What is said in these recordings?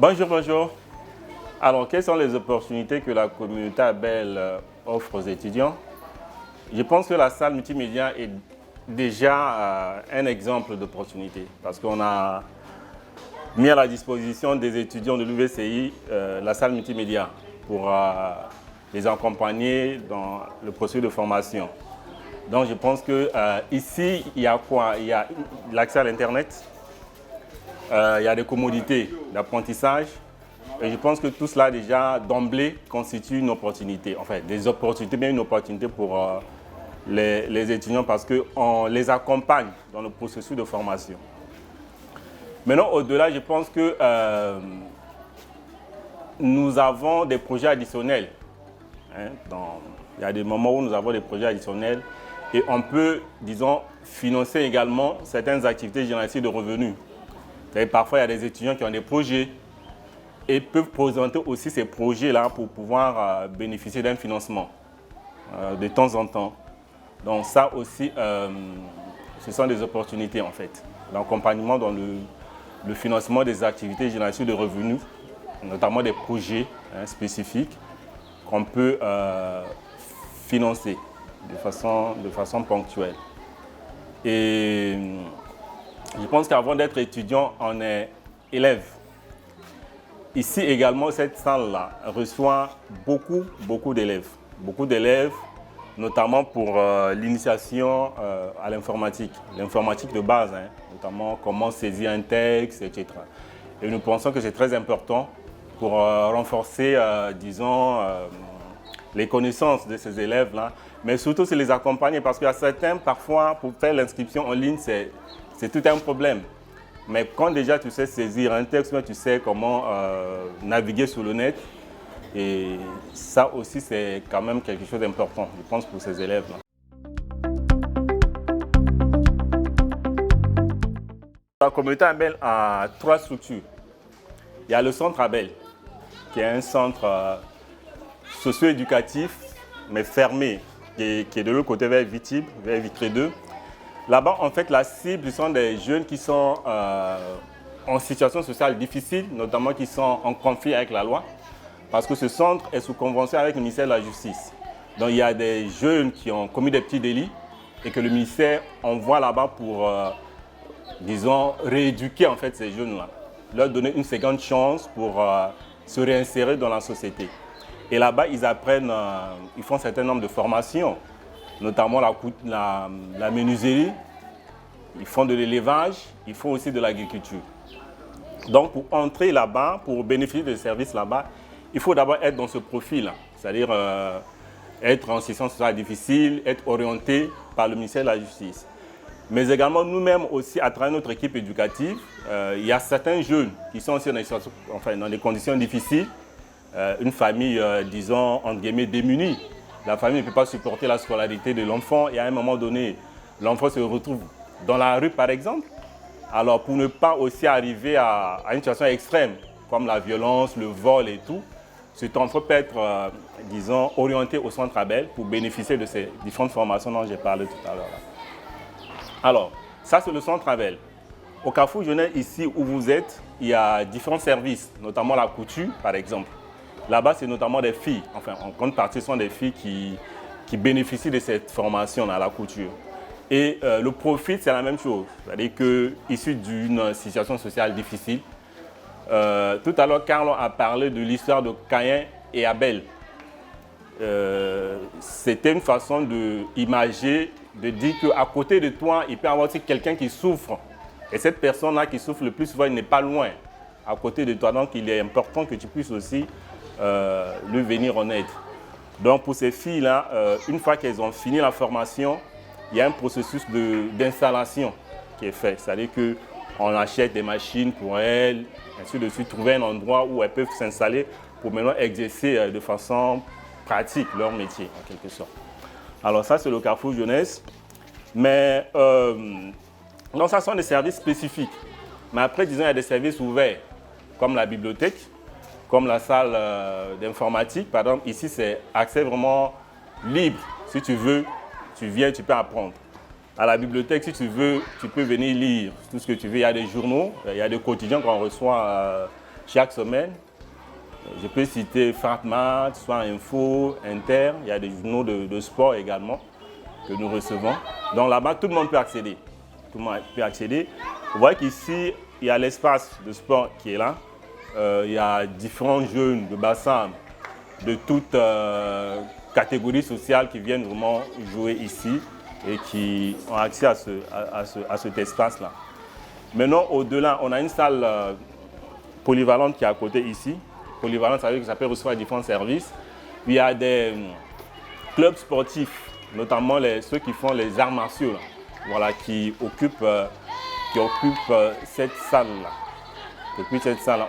Bonjour, bonjour. Alors, quelles sont les opportunités que la communauté Abel offre aux étudiants? Je pense que la salle multimédia est déjà un exemple d'opportunité parce qu'on a mis à la disposition des étudiants de l'UVCI la salle multimédia pour les accompagner dans le processus de formation. Donc, je pense que ici, il y a quoi? Il y a l'accès à l'Internet, il y a des commodités d'apprentissage. Et je pense que tout cela déjà d'emblée constitue une opportunité, enfin des opportunités, mais une opportunité pour les étudiants parce qu'on les accompagne dans le processus de formation. Maintenant, au-delà, je pense que nous avons des projets additionnels. Il y a des moments où nous avons des projets additionnels et on peut, disons, financer également certaines activités génératives de revenus. Parfois, il y a des étudiants qui ont des projets et peuvent présenter aussi ces projets-là pour pouvoir bénéficier d'un financement de temps en temps. Donc ça aussi, ce sont des opportunités en fait. L'accompagnement dans le financement des activités génératives de revenus, notamment des projets spécifiques qu'on peut financer de façon ponctuelle. Et je pense qu'avant d'être étudiant, on est élève. Ici également, cette salle-là reçoit beaucoup d'élèves. Beaucoup d'élèves, notamment pour l'initiation à l'informatique. L'informatique de base, notamment comment saisir un texte, etc. Et nous pensons que c'est très important pour renforcer, disons, les connaissances de ces élèves-là. Mais surtout, c'est les accompagner parce qu'il y a certains, parfois, pour faire l'inscription en ligne, c'est tout un problème. Mais quand déjà tu sais saisir un texte, tu sais comment naviguer sur le net, et ça aussi c'est quand même quelque chose d'important, je pense, pour ces élèves-là. La communauté Abel a 3 structures. Il y a le centre Abel, qui est un centre socio-éducatif, mais fermé, qui est de l'autre côté vers Vitib, vers Vitré 2. Là-bas, en fait, la cible, ce sont des jeunes qui sont en situation sociale difficile, notamment qui sont en conflit avec la loi, parce que ce centre est sous convention avec le ministère de la Justice. Donc, il y a des jeunes qui ont commis des petits délits et que le ministère envoie là-bas pour, disons, rééduquer en fait ces jeunes-là, leur donner une seconde chance pour se réinsérer dans la société. Et là-bas, ils apprennent, ils font un certain nombre de formations, notamment la menuiserie, ils font de l'élevage, ils font aussi de l'agriculture. Donc pour entrer là-bas, pour bénéficier des services là-bas, il faut d'abord être dans ce profil, c'est-à-dire être en situation sociale difficile, être orienté par le ministère de la Justice. Mais également nous-mêmes aussi, à travers notre équipe éducative, il y a certains jeunes qui sont aussi dans des conditions difficiles, une famille, disons, entre guillemets, démunie. La famille ne peut pas supporter la scolarité de l'enfant et à un moment donné, l'enfant se retrouve dans la rue par exemple. Alors pour ne pas aussi arriver à une situation extrême comme la violence, le vol et tout, cet enfant peut être, disons, orienté au centre Abel pour bénéficier de ces différentes formations dont j'ai parlé tout à l'heure. Alors, ça c'est le centre Abel. Au Carrefour Jeunesse, ici où vous êtes, il y a différents services, notamment la couture par exemple. Là-bas, c'est notamment des filles, enfin en grande partie, ce sont des filles qui bénéficient de cette formation à la couture. Et le profit, c'est la même chose, c'est-à-dire qu'issu d'une situation sociale difficile, tout à l'heure, Carlo a parlé de l'histoire de Caïn et Abel. C'était une façon d'imager, de dire qu'à côté de toi, il peut y avoir aussi quelqu'un qui souffre. Et cette personne-là qui souffre le plus souvent, il n'est pas loin, à côté de toi. Donc, il est important que tu puisses aussi lui venir en aide. Donc pour ces filles-là, une fois qu'elles ont fini la formation, il y a un processus d'installation qui est fait. C'est-à-dire qu'on achète des machines pour elles, ainsi de suite, trouver un endroit où elles peuvent s'installer pour maintenant exercer de façon pratique leur métier, en quelque sorte. Alors ça, c'est le Carrefour Jeunesse. Mais donc ça sont des services spécifiques. Mais après, disons, il y a des services ouverts, comme la bibliothèque, comme la salle d'informatique, par exemple. Ici, c'est accès vraiment libre. Si tu veux, tu viens, tu peux apprendre. À la bibliothèque, si tu veux, tu peux venir lire tout ce que tu veux. Il y a des journaux, il y a des quotidiens qu'on reçoit chaque semaine. Je peux citer Fatmat, Soir Info, Inter, il y a des journaux de sport également que nous recevons. Donc là-bas, tout le monde peut accéder. Tout le monde peut accéder. Vous voyez qu'ici, il y a l'espace de sport qui est là. Il y a différents jeunes de bassin de toutes catégories sociales qui viennent vraiment jouer ici et qui ont accès à cet espace-là. Maintenant, au-delà, on a une salle polyvalente qui est à côté ici. Polyvalente, ça veut dire que ça peut recevoir différents services. Il y a des clubs sportifs, notamment ceux qui font les arts martiaux, là, voilà, qui occupent cette salle-là.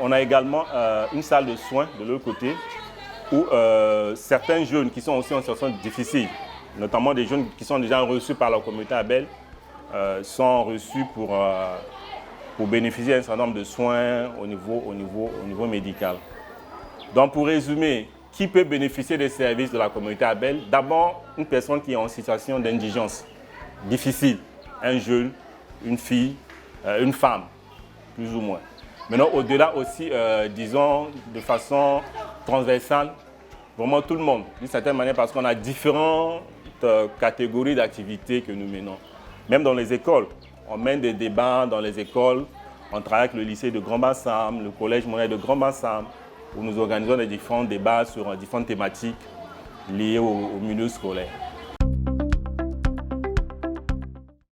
On a également une salle de soins de l'autre côté où certains jeunes qui sont aussi en situation difficile, notamment des jeunes qui sont déjà reçus par la communauté Abel, sont reçus pour bénéficier d'un certain nombre de soins au niveau médical. Donc pour résumer, qui peut bénéficier des services de la communauté Abel? D'abord, une personne qui est en situation d'indigence difficile, un jeune, une fille, une femme, plus ou moins. Maintenant, au-delà aussi, disons, de façon transversale, vraiment tout le monde, d'une certaine manière, parce qu'on a différentes catégories d'activités que nous menons. Même dans les écoles, on mène des débats dans les écoles, on travaille avec le lycée de Grand-Bassam, le collège moyen de Grand-Bassam, où nous organisons des différents débats sur différentes thématiques liées au milieu scolaire.